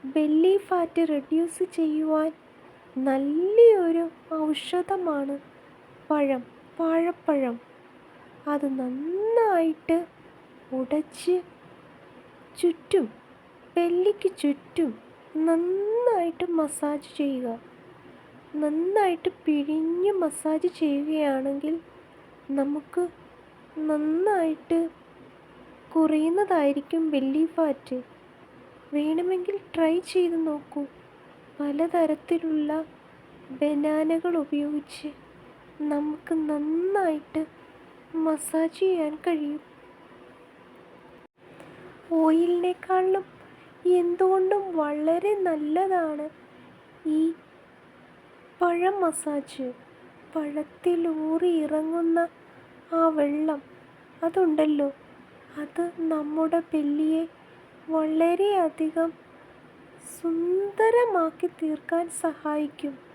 Belly fat reduce ചെയ്യുവാൻ നല്ലൊരു ഔഷധമാണ് വാഴപ്പഴം. അത് നന്നായിട്ട് ഉടച്ച് ബെല്ലിക്ക് ചുറ്റും നന്നായിട്ട് മസാജ് ചെയ്യുക. നന്നായിട്ട് പിഴിഞ്ഞ് മസാജ് ചെയ്യുകയാണെങ്കിൽ നമുക്ക് നന്നായിട്ട് കുറയുന്നതായിരിക്കും ബെല്ലി ഫാറ്റ്. വേണമെങ്കിൽ ട്രൈ ചെയ്ത് നോക്കൂ. പലതരത്തിലുള്ള ബനാനകൾ ഉപയോഗിച്ച് നമുക്ക് നന്നായിട്ട് മസാജ് ചെയ്യാൻ കഴിയും. ഓയിലിനേക്കാളും എന്തുകൊണ്ടും വളരെ നല്ലതാണ് ഈ പഴം മസാജ്. പഴത്തിലൂറി ഇറങ്ങുന്ന ആ വെള്ളം അതുണ്ടല്ലോ, അത് നമ്മുടെ ബെല്ലിയെ വളരെയധികം സുന്ദരമാക്കി തീർക്കാൻ സഹായിക്കും.